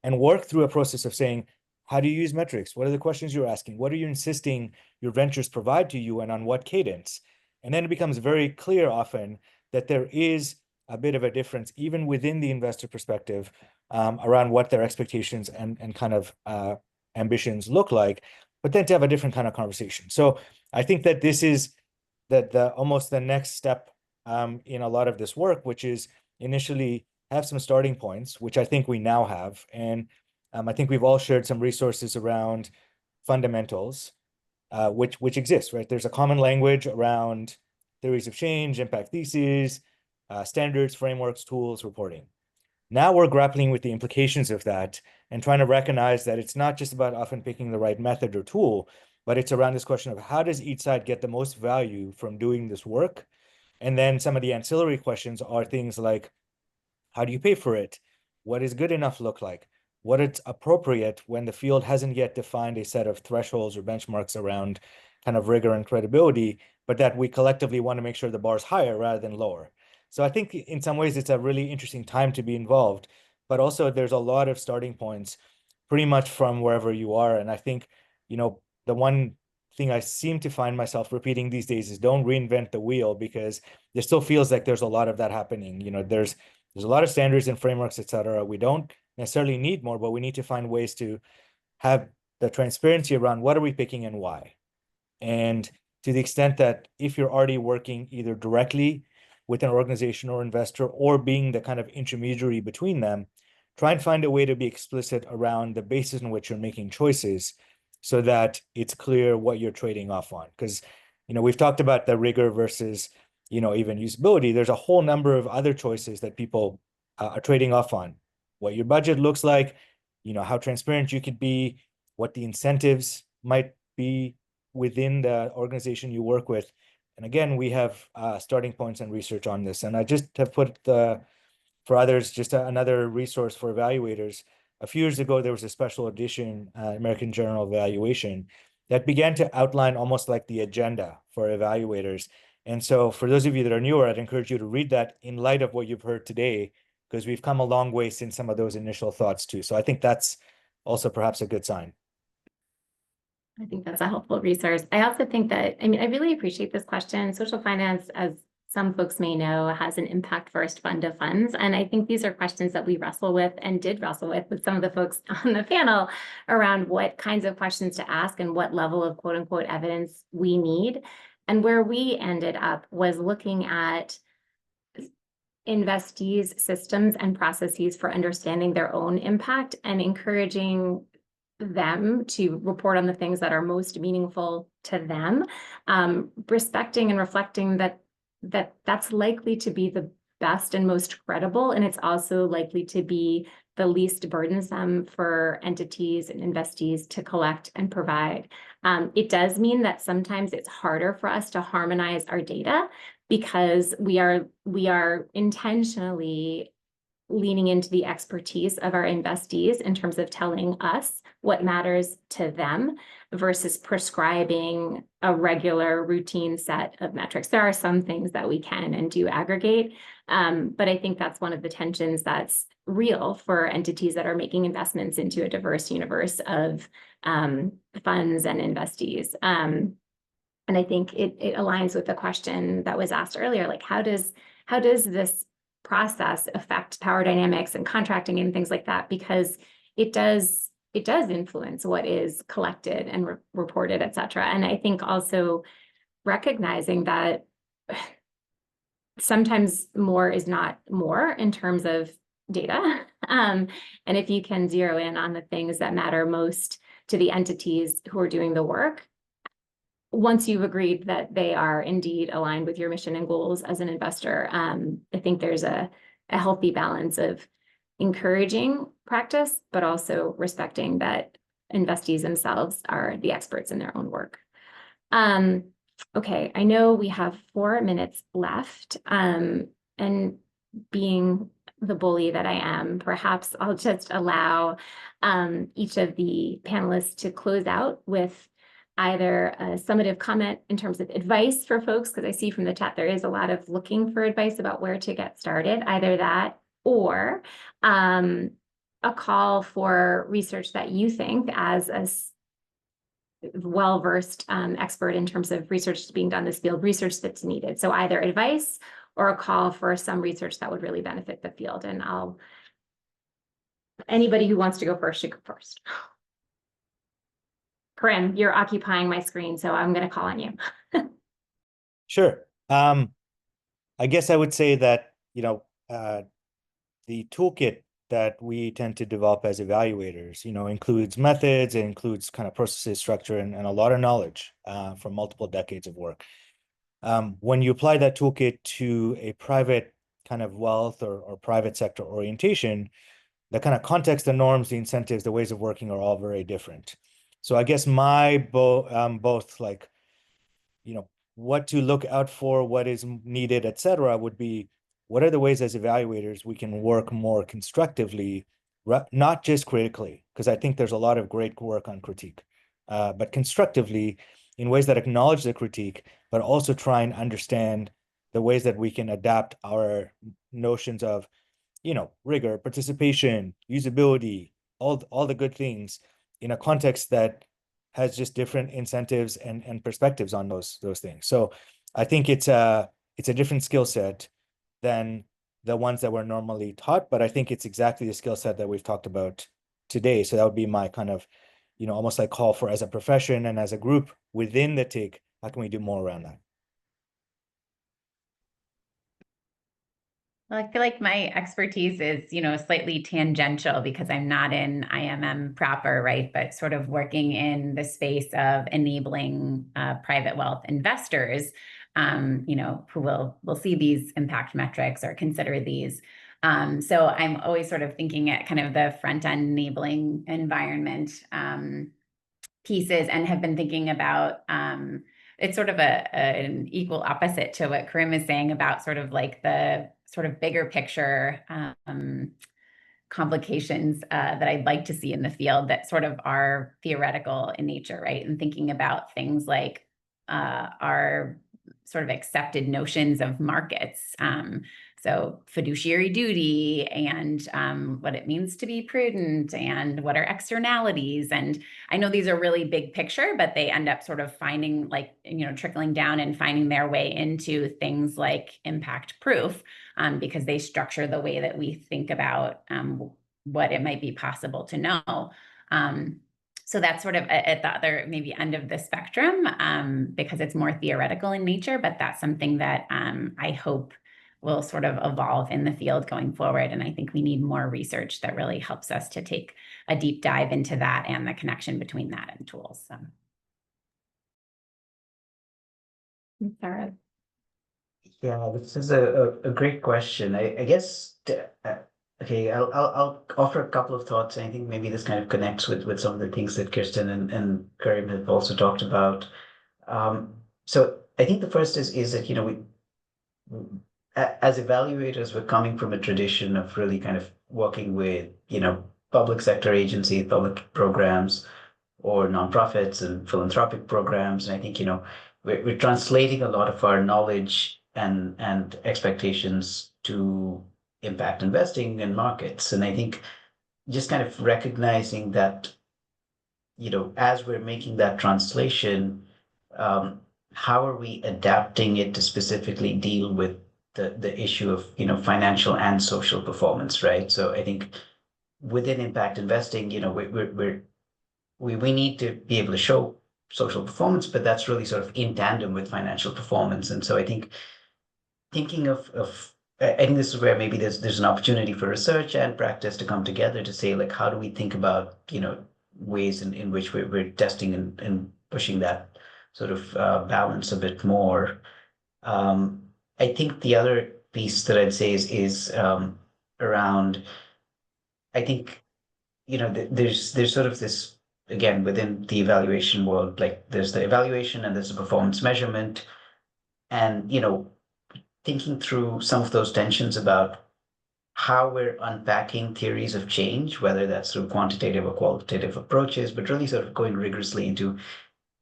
and work through a process of saying, how do you use metrics? What are the questions you're asking? What are you insisting your ventures provide to you and on what cadence? And then it becomes very clear often that there is a bit of a difference, even within the investor perspective, around what their expectations and kind of ambitions look like, but then to have a different kind of conversation. So I think that this is almost the next step in a lot of this work, which is initially have some starting points, which I think we now have. And I think we've all shared some resources around fundamentals, which exists, right? There's a common language around theories of change, impact theses, standards, frameworks, tools, reporting. Now we're grappling with the implications of that and trying to recognize that it's not just about often picking the right method or tool, but it's around this question of how does each side get the most value from doing this work? And then some of the ancillary questions are things like, how do you pay for it? What does good enough look like? What is appropriate when the field hasn't yet defined a set of thresholds or benchmarks around kind of rigor and credibility, but that we collectively want to make sure the bar is higher rather than lower. So I think in some ways it's a really interesting time to be involved, but also there's a lot of starting points pretty much from wherever you are. And I think, the one thing I seem to find myself repeating these days is don't reinvent the wheel, because there still feels like there's a lot of that happening. There's a lot of standards and frameworks, et cetera. We don't necessarily need more, but we need to find ways to have the transparency around what are we picking and why. And to the extent that if you're already working either directly with an organization or investor or being the kind of intermediary between them, try and find a way to be explicit around the basis in which you're making choices so that it's clear what you're trading off on. Because, we've talked about the rigor versus, even usability. There's a whole number of other choices that people are trading off on. What your budget looks like, how transparent you could be, what the incentives might be within the organization you work with. And again, we have starting points and research on this. And I just have put for others, just another resource for evaluators. A few years ago, there was a special edition, American Journal of Evaluation, that began to outline almost like the agenda for evaluators. And so for those of you that are newer, I'd encourage you to read that in light of what you've heard today, because we've come a long way since some of those initial thoughts too. So I think that's also perhaps a good sign. I think that's a helpful resource. I also think that, I really appreciate this question. Social finance, as some folks may know, has an impact first fund of funds. And I think these are questions that we wrestle with and did wrestle with some of the folks on the panel around what kinds of questions to ask and what level of quote unquote evidence we need. And where we ended up was looking at investees' systems and processes for understanding their own impact and encouraging them to report on the things that are most meaningful to them, respecting and reflecting that's likely to be the best and most credible, and it's also likely to be the least burdensome for entities and investees to collect and provide. It does mean that sometimes it's harder for us to harmonize our data because we are intentionally leaning into the expertise of our investees in terms of telling us what matters to them versus prescribing a regular routine set of metrics. There are some things that we can and do aggregate, but I think that's one of the tensions that's real for entities that are making investments into a diverse universe of funds and investees. And I think it aligns with the question that was asked earlier, like how does this process affect power dynamics and contracting and things like that, because it does influence what is collected and reported, et cetera. And I think also recognizing that sometimes more is not more in terms of data. And if you can zero in on the things that matter most to the entities who are doing the work, once you've agreed that they are indeed aligned with your mission and goals as an investor, I think there's a healthy balance of encouraging practice, but also respecting that investees themselves are the experts in their own work. Okay, I know we have 4 minutes left, and being the bully that I am, perhaps I'll just allow each of the panelists to close out with either a summative comment in terms of advice for folks, because I see from the chat there is a lot of looking for advice about where to get started, either that or a call for research that you think as a well-versed expert in terms of research that's being done in this field, research that's needed. So either advice or a call for some research that would really benefit the field. And anybody who wants to go first should go first. Karim, you're occupying my screen, so I'm going to call on you. Sure. I guess I would say that, the toolkit that we tend to develop as evaluators, includes methods, it includes kind of processes, structure, and a lot of knowledge from multiple decades of work. When you apply that toolkit to a private kind of wealth or private sector orientation, the kind of context, the norms, the incentives, the ways of working are all very different. So I guess my both like, what to look out for, what is needed, et cetera, would be what are the ways as evaluators we can work more constructively, not just critically, because I think there's a lot of great work on critique, but constructively in ways that acknowledge the critique, but also try and understand the ways that we can adapt our notions of, rigor, participation, usability, all the good things in a context that has just different incentives and perspectives on those things. So I think it's a different skill set than the ones that were normally taught, but I think it's exactly the skill set that we've talked about today. So that would be my kind of, almost like call for as a profession and as a group within the TIG, how can we do more around that? Well, I feel like my expertise is, slightly tangential because I'm not in IMM proper, right? But sort of working in the space of enabling private wealth investors, who will see these impact metrics or consider these. So I'm always sort of thinking at kind of the front end enabling environment pieces, and have been thinking about it's sort of an equal opposite to what Karim is saying about sort of like the sort of bigger picture complications that I'd like to see in the field that sort of are theoretical in nature, right? And thinking about things like our sort of accepted notions of markets. So fiduciary duty and what it means to be prudent and what are externalities. And I know these are really big picture, but they end up sort of finding like, trickling down and finding their way into things like impact proof because they structure the way that we think about what it might be possible to know. So that's sort of at the other maybe end of the spectrum because it's more theoretical in nature, but that's something that I hope will sort of evolve in the field going forward. And I think we need more research that really helps us to take a deep dive into that and the connection between that and tools. So. Sarah. Yeah, this is a great question. I guess, okay, I'll offer a couple of thoughts. I think maybe this kind of connects with some of the things that Kirsten and Karim have also talked about. So I think the first is that, we, as evaluators, we're coming from a tradition of really kind of working with, public sector agencies, public programs, or nonprofits and philanthropic programs. And I think, we're translating a lot of our knowledge and expectations to impact investing and markets. And I think just kind of recognizing that, as we're making that translation, how are we adapting it to specifically deal with the issue of, financial and social performance, right? So I think within impact investing, we need to be able to show social performance, but that's really sort of in tandem with financial performance. And so I think thinking of I think this is where maybe there's an opportunity for research and practice to come together to say, like, how do we think about, ways in which we're testing and pushing that sort of balance a bit more. I think the other piece that I'd say is around, I think, there's sort of this, again, within the evaluation world, like there's the evaluation and there's the performance measurement. And, thinking through some of those tensions about how we're unpacking theories of change, whether that's through quantitative or qualitative approaches, but really sort of going rigorously into,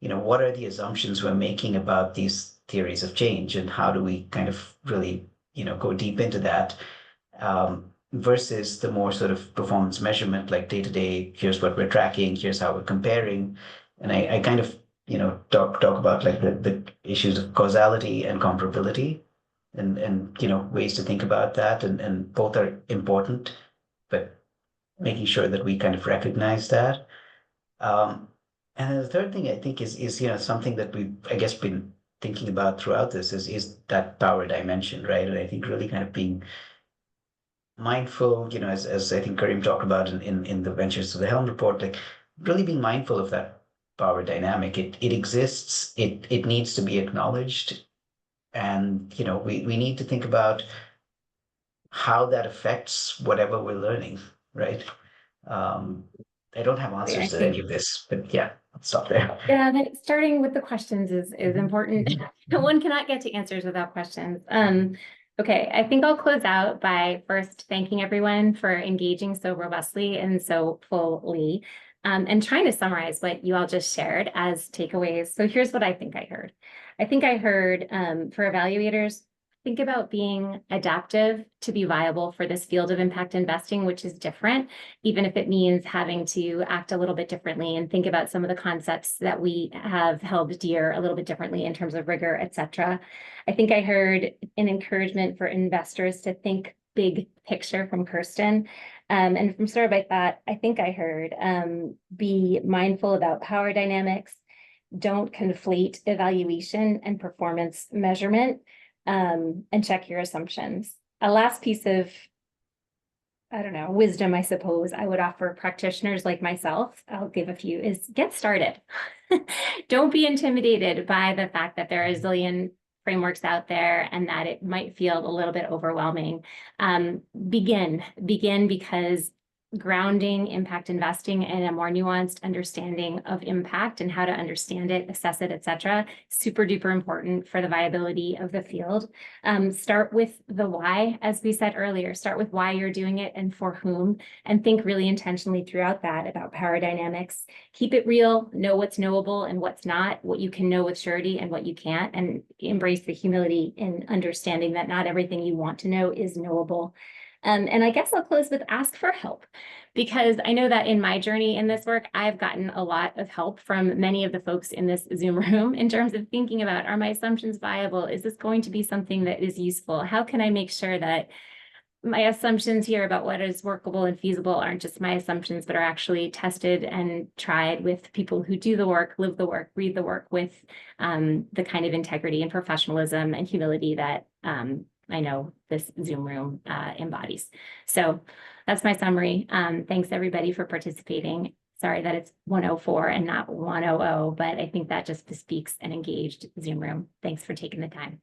what are the assumptions we're making about these theories of change and how do we kind of really, go deep into that, versus the more sort of performance measurement, like day to day, here's what we're tracking, here's how we're comparing. And I kind of, talk about like the issues of causality and comparability and ways to think about that, and both are important, but making sure that we kind of recognize that. And then the third thing I think is something that we've, I guess, been thinking about throughout this is that power dimension, right? And I think really kind of being mindful, as I think Karim talked about in the Ventures to the Helm report, like really being mindful of that power dynamic. It exists, it needs to be acknowledged. And we need to think about how that affects whatever we're learning, right? I don't have answers to any of this, but yeah, I'll stop there. Yeah, starting with the questions is important. One cannot get to answers without questions. Okay, I think I'll close out by first thanking everyone for engaging so robustly and so fully, and trying to summarize what you all just shared as takeaways. So here's what I think I heard. I think I heard for evaluators, think about being adaptive to be viable for this field of impact investing, which is different, even if it means having to act a little bit differently and think about some of the concepts that we have held dear a little bit differently in terms of rigor, et cetera. I think I heard an encouragement for investors to think big picture from Kirsten. And from Saurabh, I think I heard be mindful about power dynamics, don't conflate evaluation and performance measurement, and check your assumptions. A last piece of, I don't know, wisdom, I suppose, I would offer practitioners like myself, I'll give a few, is get started. Don't be intimidated by the fact that there are a zillion frameworks out there and that it might feel a little bit overwhelming. Begin because grounding impact investing in a more nuanced understanding of impact and how to understand it, assess it, et cetera, super duper important for the viability of the field. Start with the why, as we said earlier, start with why you're doing it and for whom, and think really intentionally throughout that about power dynamics. Keep it real, know what's knowable and what's not, what you can know with surety and what you can't, and embrace the humility in understanding that not everything you want to know is knowable. And I guess I'll close with ask for help, because I know that in my journey in this work, I've gotten a lot of help from many of the folks in this Zoom room in terms of thinking about, are my assumptions viable? Is this going to be something that is useful? How can I make sure that my assumptions here about what is workable and feasible aren't just my assumptions, but are actually tested and tried with people who do the work, live the work, breathe the work with the kind of integrity and professionalism and humility that I know this Zoom room embodies. So that's my summary. Thanks everybody for participating. Sorry that it's 1:04 and not 1:00, but I think that just bespeaks an engaged Zoom room. Thanks for taking the time.